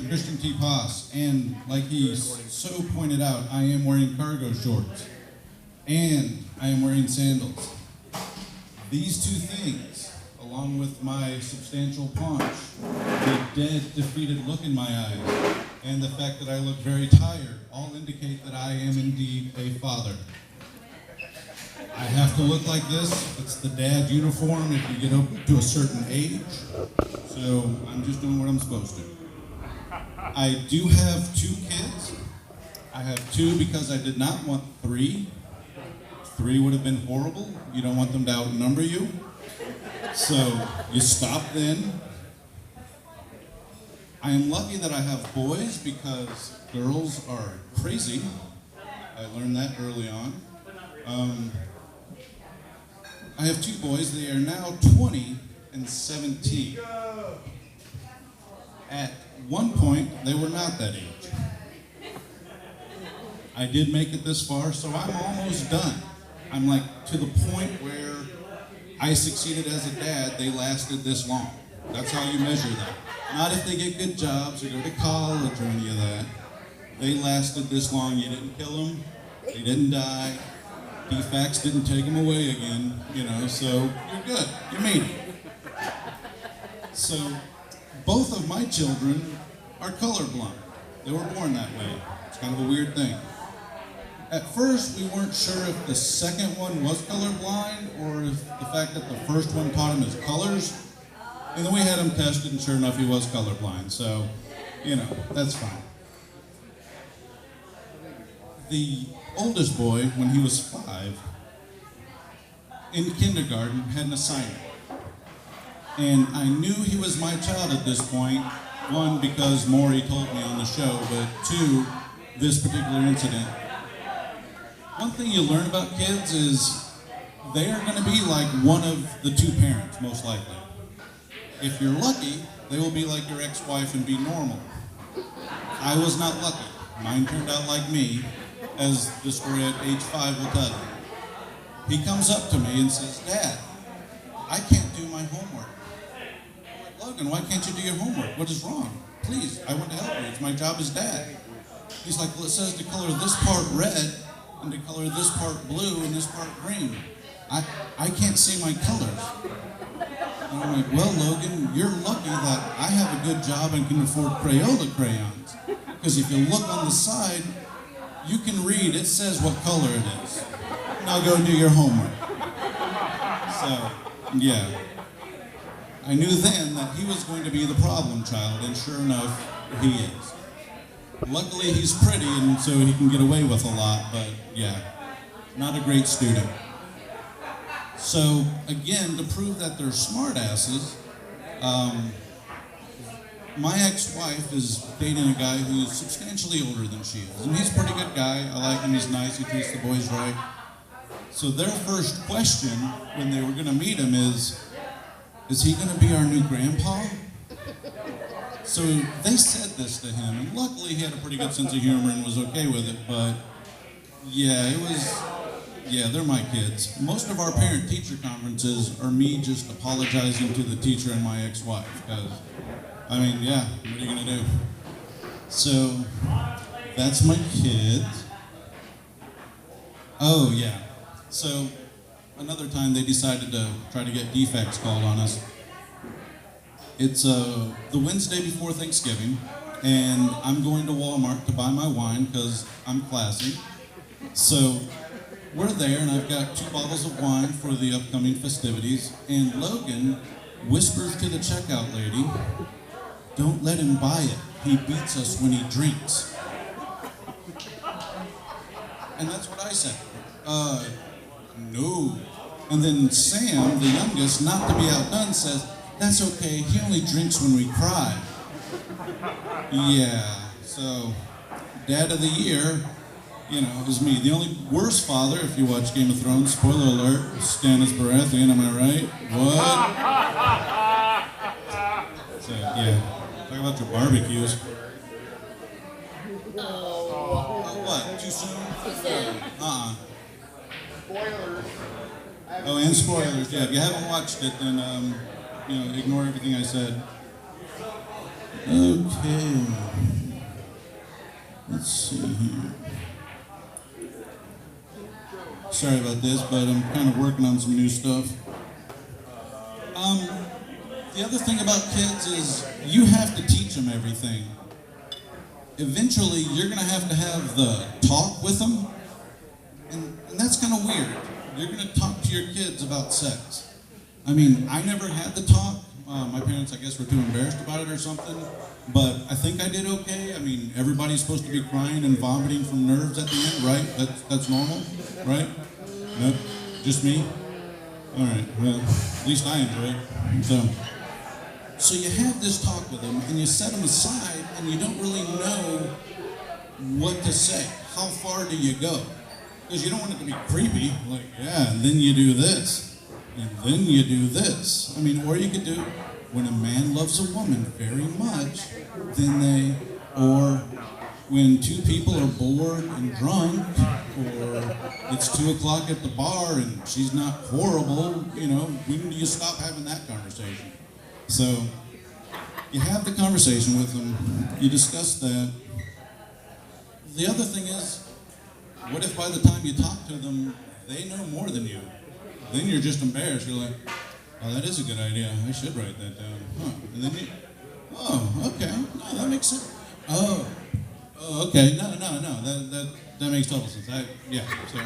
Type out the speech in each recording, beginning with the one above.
Christian T. Poss, and like he so pointed out, I am wearing cargo shorts, and I am wearing sandals. These two things, along with my substantial paunch, the dead, defeated look in my eyes, and the fact that I look very tired, all indicate that I am indeed a father. I have to look like this. It's the dad uniform if you get up to a certain age. So I'm just doing what I'm supposed to. I do have 2 kids. I have 2 because I did not want 3. 3 would have been horrible. You don't want them to outnumber you. So you stop then. I am lucky that I have boys because girls are crazy. I learned that early on. I have 2 boys. They are now 20 and 17. At one point, they were not that age. I did make it this far, so I'm almost done. I'm like to the point where I succeeded as a dad. They lasted this long. That's how you measure that. Not if they get good jobs or go to college or any of that. They lasted this long. You didn't kill them. They didn't die. DFACs didn't take them away again, so you're good. You made it. So both of my children are colorblind. They were born that way. It's kind of a weird thing. At first, we weren't sure if the second one was colorblind or if the fact that the first one taught him his colors. And then we had him tested, and sure enough, he was colorblind. So, that's fine. The oldest boy, when he was 5, in kindergarten, had an assignment. And I knew he was my child at this point, 1, because Maury told me on the show, but 2, this particular incident. One thing you learn about kids is they are going to be like one of the 2 parents, most likely. If you're lucky, they will be like your ex-wife and be normal. I was not lucky. Mine turned out like me, as the story at age 5 will tell you. He comes up to me and says, "Dad, I can't do my homework." I'm like, "Logan, why can't you do your homework? What is wrong? Please, I want to help you. It's my job as dad." He's like, "Well, it says to color this part red and to color this part blue and this part green. I can't see my colors." And I'm like, "Well, Logan, you're lucky that I have a good job and can afford Crayola crayons. Because if you look on the side, you can read, it says what color it is. Now go do your homework." So, yeah. I knew then that he was going to be the problem child, and sure enough, he is. Luckily, he's pretty, and so he can get away with a lot, but yeah, not a great student. So, again, to prove that they're smartasses, my ex-wife is dating a guy who's substantially older than she is. And he's a pretty good guy. I like him. He's nice. He treats the boys right. So their first question when they were going to meet him is he going to be our new grandpa? So they said this to him. And luckily, he had a pretty good sense of humor and was okay with it. But, yeah, they're my kids. Most of our parent-teacher conferences are me just apologizing to the teacher and my ex-wife. Because, what are you going to do? So, that's my kids. Oh, yeah. So, another time they decided to try to get defects called on us. It's the Wednesday before Thanksgiving, and I'm going to Walmart to buy my wine because I'm classy. So, we're there, and I've got 2 bottles of wine for the upcoming festivities, and Logan whispers to the checkout lady, "Don't let him buy it. He beats us when he drinks." And that's what I said. No. And then Sam, the youngest, not to be outdone, says, "That's okay. He only drinks when we cry." Yeah. So, Dad of the Year, is me. The only worst father, if you watch Game of Thrones, spoiler alert, Stannis Baratheon, am I right? What? So, yeah. Talk about your barbecues. What? Too soon? Spoilers. Oh, and spoilers. Yeah, if you haven't watched it, then, ignore everything I said. Okay. Let's see here. Sorry about this, but I'm kind of working on some new stuff. The other thing about kids is you have to teach them everything. Eventually, you're going to have the talk with them, and that's kind of weird. You're going to talk to your kids about sex. I mean, I never had the talk. My parents, I guess, were too embarrassed about it or something, but I think I did okay. I mean, everybody's supposed to be crying and vomiting from nerves at the end, right? That's normal, right? Nope, just me? All right, well, at least I enjoy it. So you have this talk with them, and you set them aside, and you don't really know what to say. How far do you go? Because you don't want it to be creepy, like, yeah, and then you do this, and then you do this. I mean, or you could do, when a man loves a woman very much, then or when two people are bored and drunk, or it's 2 o'clock at the bar and she's not horrible, when do you stop having that conversation? So, you have the conversation with them, you discuss that. The other thing is, what if by the time you talk to them, they know more than you? Then you're just embarrassed. You're like, oh, that is a good idea. I should write that down. Huh. And then oh, okay. No, that makes sense. Oh, okay. No. That makes total sense. So,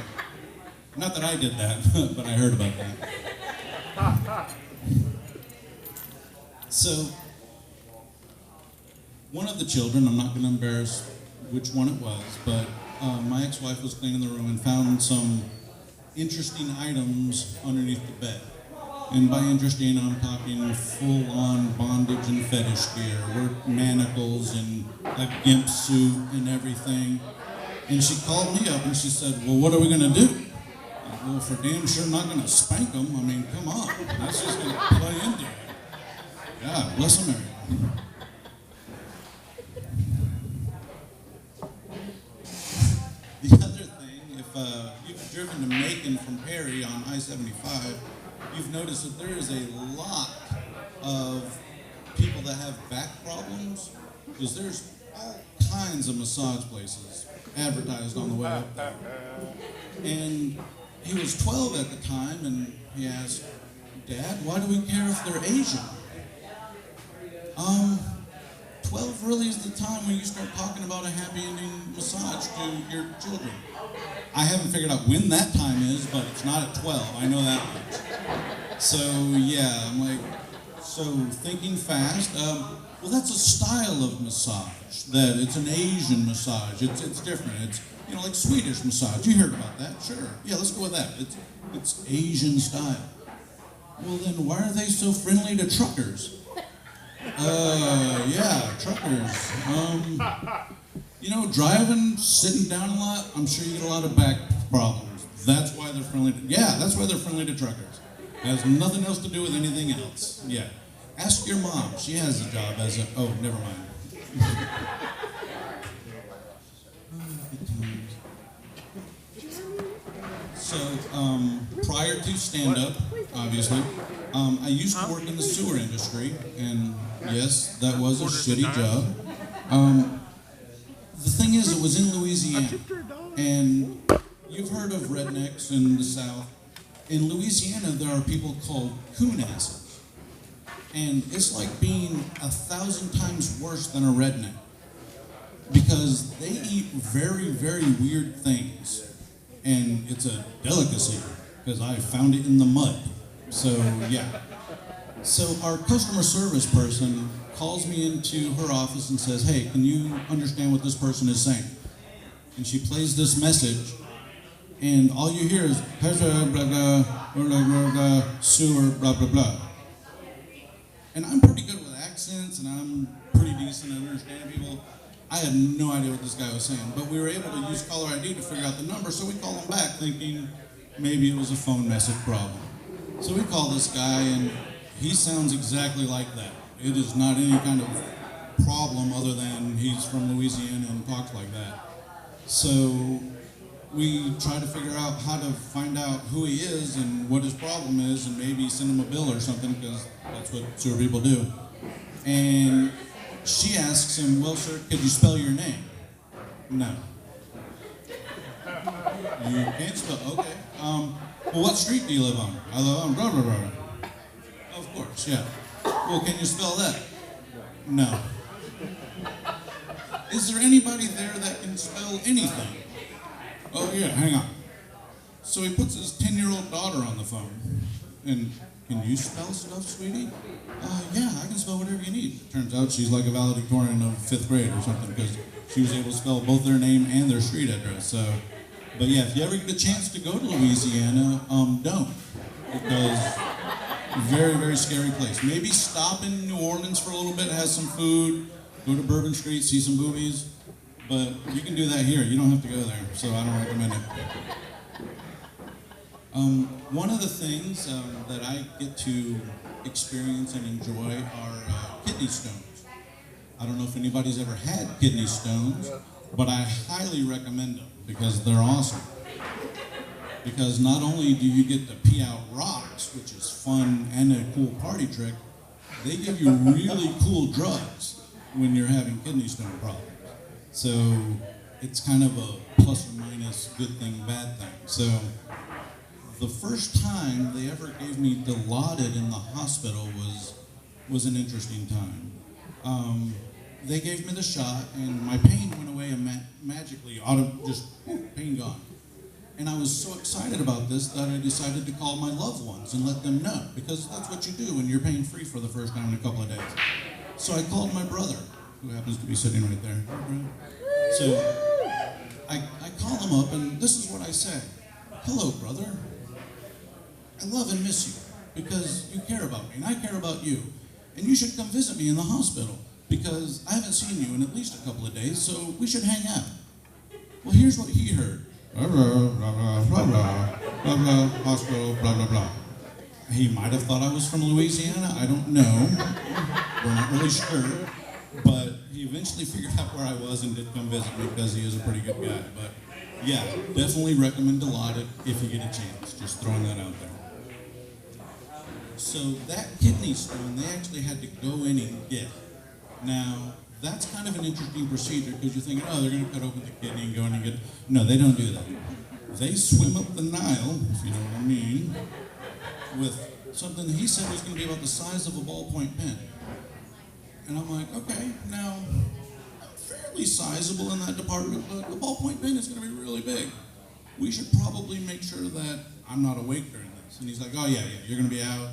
not that I did that, but I heard about that. So, one of the children, I'm not going to embarrass which one it was, but my ex-wife was cleaning the room and found some interesting items underneath the bed. And by interesting, I'm talking full-on bondage and fetish gear, with manacles and a gimp suit and everything. And she called me up and she said, well, what are we going to do? Well, for damn sure not going to spank them. I mean, come on. That's just going to play into it. God bless America. The other thing, if you've driven to Macon from Perry on I-75, you've noticed that there is a lot of people that have back problems, because there's all kinds of massage places advertised on the way up there. And he was 12 at the time, and he asked, Dad, why do we care if they're Asian? 12 really is the time when you start talking about a happy ending massage to your children. I haven't figured out when that time is, but it's not at 12. I know that much. So, yeah, I'm like, so thinking fast. Well, that's a style of massage. That it's an Asian massage. It's different. It's, like Swedish massage. You heard about that? Sure. Yeah, let's go with that. It's Asian style. Well, then why are they so friendly to truckers? Yeah, truckers. Driving, sitting down a lot, I'm sure you get a lot of back problems. That's why they're friendly that's why they're friendly to truckers. It has nothing else to do with anything else. Yeah. Ask your mom. She has a job as a, oh, never mind. So, prior to stand-up, obviously, I used to work in the sewer industry, and yes, that was a shitty job. The thing is, it was in Louisiana, and you've heard of rednecks in the South. In Louisiana, there are people called coonasses, and it's like being 1,000 times worse than a redneck, because they eat very, very weird things. And it's a delicacy, because I found it in the mud. So, yeah. So our customer service person calls me into her office and says, hey, can you understand what this person is saying? And she plays this message, and all you hear is, blah, blah, blah, sewer, blah, blah, blah. And I'm pretty good with accents, and I'm pretty decent at understanding people. I had no idea what this guy was saying, but we were able to use caller ID to figure out the number, so we called him back thinking maybe it was a phone message problem. So we call this guy, and he sounds exactly like that. It is not any kind of problem other than he's from Louisiana and talks like that. So we try to figure out how to find out who he is and what his problem is, and maybe send him a bill or something, because that's what sewer people do. And she asks him, well, sir, could you spell your name? No. You can't spell, okay. Well, what street do you live on? I live on blah, blah, blah. Of course, yeah. Well, can you spell that? No. Is there anybody there that can spell anything? Oh, yeah, hang on. So he puts his 10-year-old daughter on the phone. And, can you spell stuff, sweetie? Yeah, I can spell whatever you need. Turns out she's like a valedictorian of 5th grade or something because she was able to spell both their name and their street address. So, but yeah, if you ever get the chance to go to Louisiana, don't. Because very, very scary place. Maybe stop in New Orleans for a little bit, have some food, go to Bourbon Street, see some boobies. But you can do that here. You don't have to go there, so I don't recommend it. One of the things that I get to experience and enjoy are kidney stones. I don't know if anybody's ever had kidney stones, but I highly recommend them because they're awesome. Because not only do you get to pee out rocks, which is fun and a cool party trick, they give you really cool drugs when you're having kidney stone problems. So it's kind of a plus or minus good thing, bad thing. So the first time they ever gave me Dilaudid in the hospital was an interesting time. They gave me the shot and my pain went away magically, just pain gone. And I was so excited about this that I decided to call my loved ones and let them know, because that's what you do when you're pain-free for the first time in a couple of days. So I called my brother, who happens to be sitting right there. So I call him up and this is what I said. Hello, brother. I love and miss you because you care about me and I care about you. And you should come visit me in the hospital because I haven't seen you in at least a couple of days, so we should hang out. Well, here's what he heard. Blah, blah, blah, blah, blah, blah, blah, hospital, blah, blah, blah. He might have thought I was from Louisiana, I don't know. We're not really sure. But he eventually figured out where I was and did come visit me because he is a pretty good guy. But yeah, definitely recommend Dilaudid if you get a chance. Just throwing that out there. So that kidney stone, they actually had to go in and get. Now, that's kind of an interesting procedure because you're thinking, oh, they're going to cut open the kidney and go in and get. No, they don't do that. They swim up the Nile, if you know what I mean, with something he said was going to be about the size of a ballpoint pen. And I'm like, okay, now, I'm fairly sizable in that department, but the ballpoint pen is going to be really big. We should probably make sure that I'm not awake during this. And he's like, oh, yeah, you're going to be out.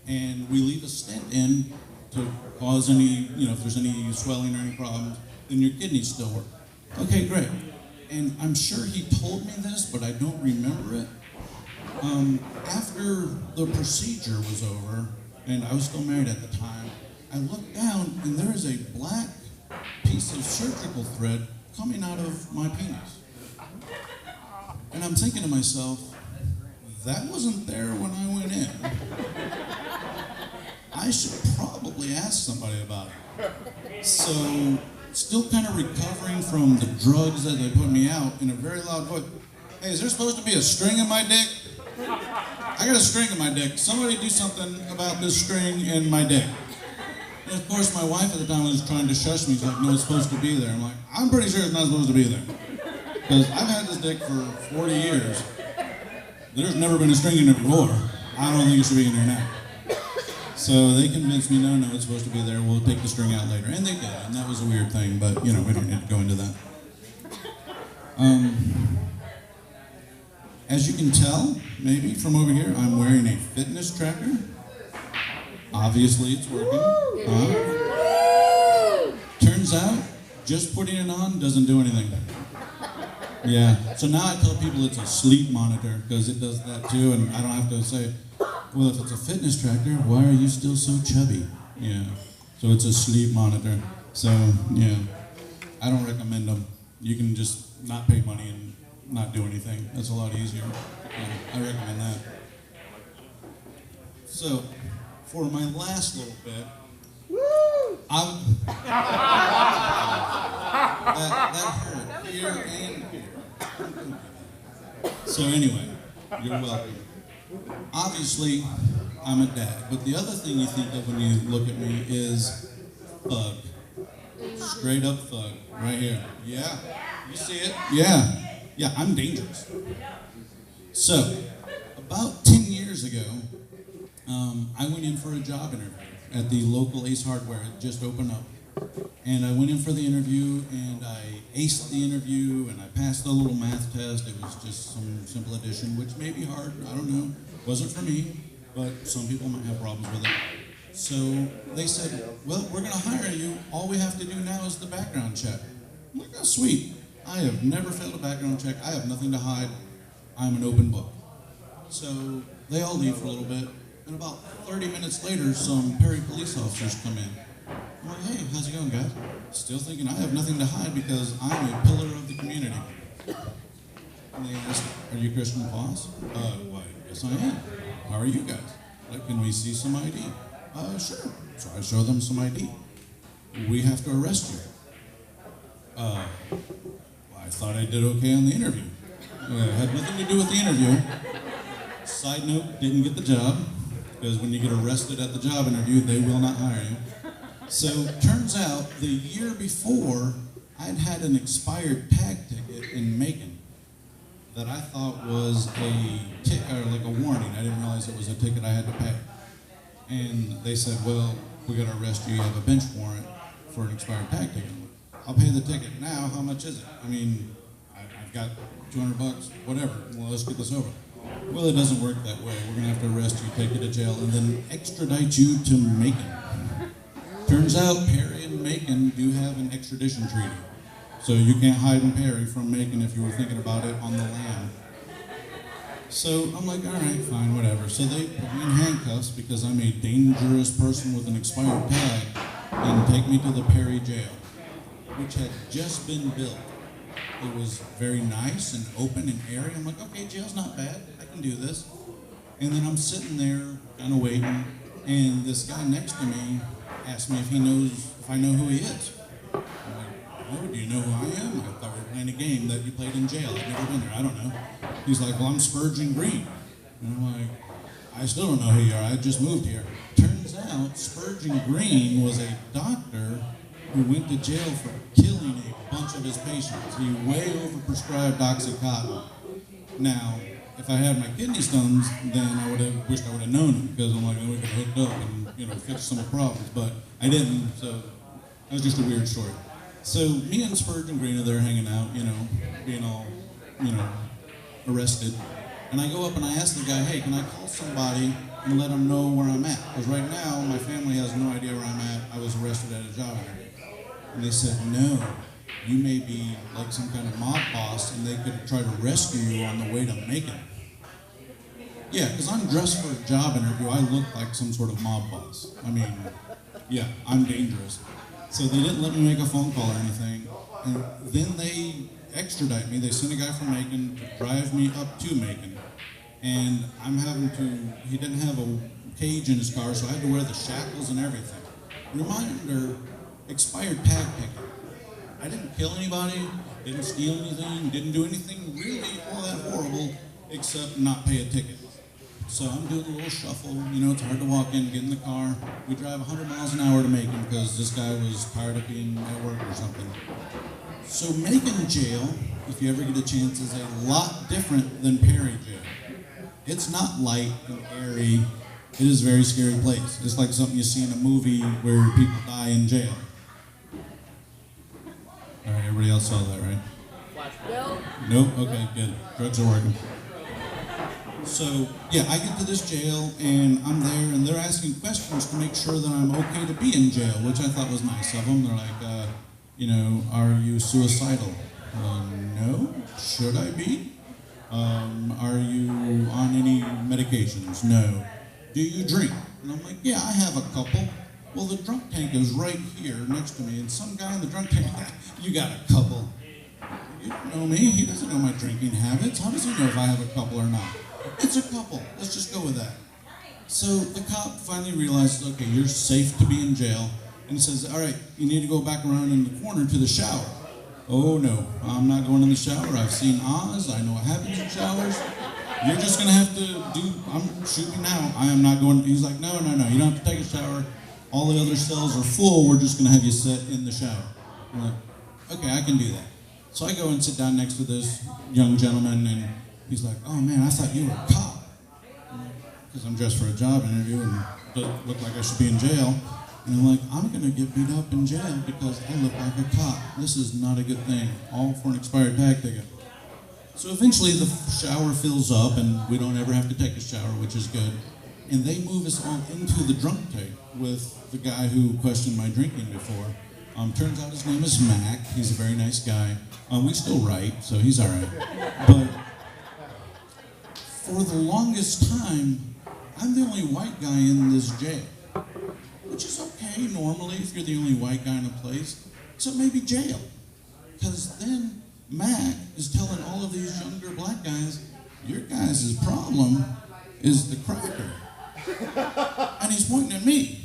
And we leave a stent in to cause any, if there's any swelling or any problems, then your kidneys still work. Okay, great. And I'm sure he told me this, but I don't remember it. After the procedure was over, and I was still married at the time, I looked down and there is a black piece of surgical thread coming out of my penis. And I'm thinking to myself, that wasn't there when I went in. I should probably ask somebody about it. So, still kind of recovering from the drugs that they put me out in a very loud voice. Hey, is there supposed to be a string in my dick? I got a string in my dick. Somebody do something about this string in my dick. And of course, my wife at the time was trying to shush me. She's like, no, it's supposed to be there. I'm like, I'm pretty sure it's not supposed to be there. Because I've had this dick for 40 years. There's never been a string in it before. I don't think it should be in there now. So they convinced me, no, it's supposed to be there. We'll take the string out later. And they did, and that was a weird thing, but we don't need to go into that. As you can tell, maybe from over here, I'm wearing a fitness tracker. Obviously, it's working. Turns out, just putting it on doesn't do anything. Yeah, so now I tell people it's a sleep monitor because it does that too, and I don't have to say, well, if it's a fitness tracker, why are you still so chubby? Yeah, so it's a sleep monitor. So, yeah, I don't recommend them. You can just not pay money and not do anything. That's a lot easier. I recommend that. So, for my last little bit, that hurt here and here. So anyway, you're welcome. Obviously, I'm a dad, but the other thing you think of when you look at me is thug. Straight up thug, right here. Yeah, you see it? Yeah, I'm dangerous. So, about 10 years ago, I went in for a job interview at the local Ace Hardware. It just opened up. And I went in for the interview, and I aced the interview, and I passed the little math test. It was just some simple addition, which may be hard, I don't know. Wasn't for me, but some people might have problems with it. So they said, well, we're gonna hire you. All we have to do now is the background check. I'm like, oh, sweet. I have never failed a background check. I have nothing to hide. I'm an open book. So they all leave for a little bit, and about 30 minutes later, some Perry police officers come in. I'm like, hey, how's it going, guys? Still thinking I have nothing to hide because I'm a pillar of the community. And they asked, are you Christian Foss? Why, yes I am. How are you guys? Like, can we see some ID? Sure. So I show them some ID. We have to arrest you. Well, I thought I did okay on the interview. Had nothing to do with the interview. Side note, didn't get the job, because when you get arrested at the job interview, they will not hire you. So, turns out, the year before, I'd had an expired tag ticket in Macon that I thought was like a warning. I didn't realize it was a ticket I had to pay. And they said, well, we gotta arrest you. You have a bench warrant for an expired tag ticket. I'll pay the ticket now. How much is it? I mean, I've got $200, whatever. Well, let's get this over. Well, it doesn't work that way. We're gonna have to arrest you, take you to jail, and then extradite you to Macon. Turns out Perry and Macon do have an extradition treaty. So you can't hide in Perry from Macon if you were thinking about it on the land. So I'm like, all right, fine, whatever. So they put me in handcuffs because I'm a dangerous person with an expired tag and take me to the Perry jail, which had just been built. It was very nice and open and airy. I'm like, okay, jail's not bad. I can do this. And then I'm sitting there kind of waiting, and this guy next to me asked me if I know who he is. I'm like, oh, do you know who I am? I thought we were playing a game that you played in jail. I've never been there. I don't know. He's like, well, I'm Spurgeon Green. And I'm like, I still don't know who you are. I just moved here. Turns out Spurgeon Green was a doctor who went to jail for killing a bunch of his patients. He way overprescribed Oxycontin. Now, if I had my kidney stones, then I would have wished I would have known him, because I'm like, oh, we could have hooked up and fix some problems, but I didn't, so that was just a weird story. So me and Spurgeon Green are there hanging out, being all, arrested. And I go up and I ask the guy, hey, can I call somebody and let them know where I'm at? Because right now, my family has no idea where I'm at. I was arrested at a job interview. And they said, no, you may be like some kind of mob boss and they could try to rescue you on the way to Macon. Yeah, because I'm dressed for a job interview. I look like some sort of mob boss. I mean, yeah, I'm dangerous. So they didn't let me make a phone call or anything. And then they extradite me. They sent a guy from Macon to drive me up to Macon. And he didn't have a cage in his car, so I had to wear the shackles and everything. Reminder, expired tag ticket. I didn't kill anybody, didn't steal anything, didn't do anything really all that horrible except not pay a ticket. So I'm doing a little shuffle, it's hard to walk in, get in the car. We drive 100 miles an hour to Macon because this guy was tired of being at work or something. So Macon jail, if you ever get a chance, is a lot different than Perry jail. It's not light and airy. It is a very scary place. It's like something you see in a movie where people die in jail. All right, everybody else saw that, right? Nope? Okay, good. Drugs are working. So, yeah, I get to this jail, and I'm there, and they're asking questions to make sure that I'm okay to be in jail, which I thought was nice of them. They're like, are you suicidal? No. Should I be? Are you on any medications? No. Do you drink? And I'm like, yeah, I have a couple. Well, the drunk tank is right here next to me, and some guy in the drunk tank, you got a couple. You don't know me. He doesn't know my drinking habits. How does he know if I have a couple or not? It's a couple. Let's just go with that. So the cop finally realizes, okay, you're safe to be in jail, and says, all right, you need to go back around in the corner to the shower. Oh, no, I'm not going in the shower. I've seen Oz. I know what happens in showers. You're just going to have to shoot me now. I am not going. He's like, no, you don't have to take a shower. All the other cells are full. We're just going to have you sit in the shower. I'm like, okay, I can do that. So I go and sit down next to this young gentleman, and he's like, oh man, I thought you were a cop. Because I'm dressed for a job interview and doesn't look like I should be in jail. And I'm like, I'm going to get beat up in jail because I look like a cop. This is not a good thing. All for an expired tag ticket. So eventually the shower fills up and we don't ever have to take a shower, which is good. And they move us all into the drunk tank with the guy who questioned my drinking before. Turns out his name is Mac. He's a very nice guy. We still write, so he's all right. But for the longest time, I'm the only white guy in this jail, which is okay normally if you're the only white guy in a place. So maybe jail, because then Mac is telling all of these younger black guys, your guys' problem is the cracker. And he's pointing at me.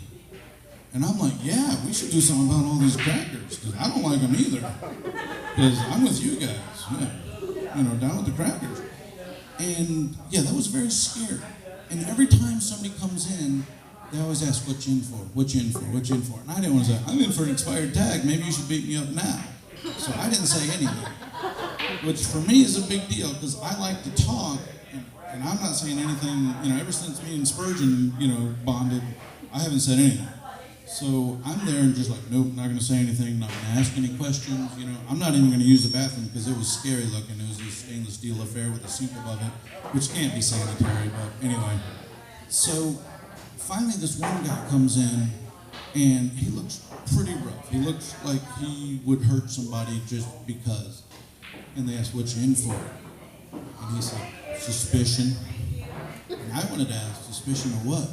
And I'm like, yeah, we should do something about all these crackers, because I don't like them either. Because I'm with you guys, yeah. Down with the crackers. And yeah, that was very scary. And every time somebody comes in, they always ask, what you in for? What you in for? What you in for? And I didn't want to say, I'm in for an expired tag. Maybe you should beat me up now. So I didn't say anything, which for me is a big deal because I like to talk. And I'm not saying anything, ever since me and Spurgeon, bonded, I haven't said anything. So I'm there and just like, nope, not going to say anything, not going to ask any questions. I'm not even going to use the bathroom because it was scary looking. It was this stainless steel affair with a sink above it, which can't be sanitary, but anyway. So finally this one guy comes in and he looks pretty rough. He looks like he would hurt somebody just because. And they asked, what you in for? And he said, suspicion. And I wanted to ask, suspicion of what?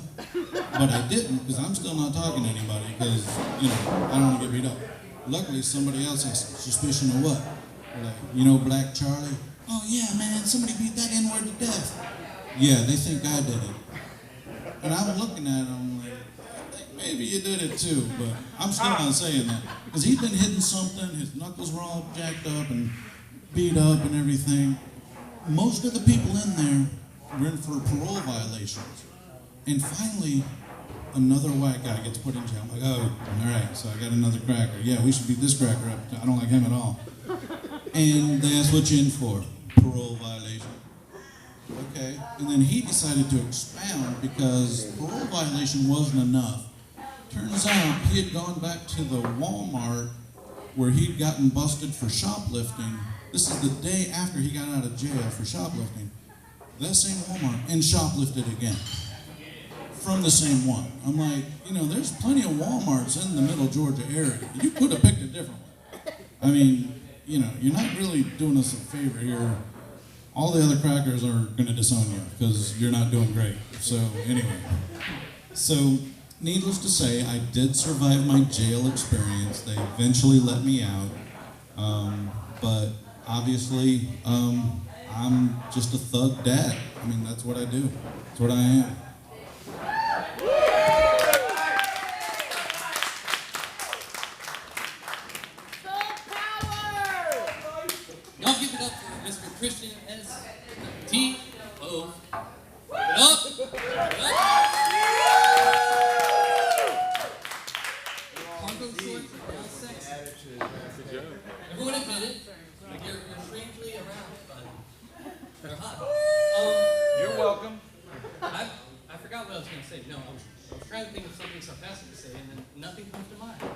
But I didn't, because I'm still not talking to anybody, because, I don't want to get beat up. Luckily, somebody else asked, suspicion of what? Like, Black Charlie? Oh, yeah, man, somebody beat that N-word to death. Yeah, they think I did it. And I'm looking at him like, I think maybe you did it too, but I'm still not saying that. Because he'd been hitting something, his knuckles were all jacked up and beat up and everything. Most of the people in there were in for parole violations. And finally, another white guy gets put in jail. I'm like, oh, all right, so I got another cracker. Yeah, we should beat this cracker up. I don't like him at all. And they asked, what you in for? Parole violation. Okay, and then he decided to expound because parole violation wasn't enough. Turns out he had gone back to the Walmart where he'd gotten busted for shoplifting. This is the day after he got out of jail for shoplifting. That same Walmart, and shoplifted again from the same one. I'm like, there's plenty of Walmarts in the middle Georgia area. You could have picked a different one. I mean, you're not really doing us a favor here. All the other crackers are going to disown you because you're not doing great. So anyway, needless to say, I did survive my jail experience. They eventually let me out, but obviously I'm just a thug dad. I mean, that's what I do. That's what I am. Y'all give it up for Mr. Christian S.T.O. Give it up. Give it up. Cargo shorts are all sexy. Everyone admitted you're strangely around, but they're hot. You're welcome. I forgot what I was going to say. No, I was trying to think of something sarcastic to say, and then nothing comes to mind.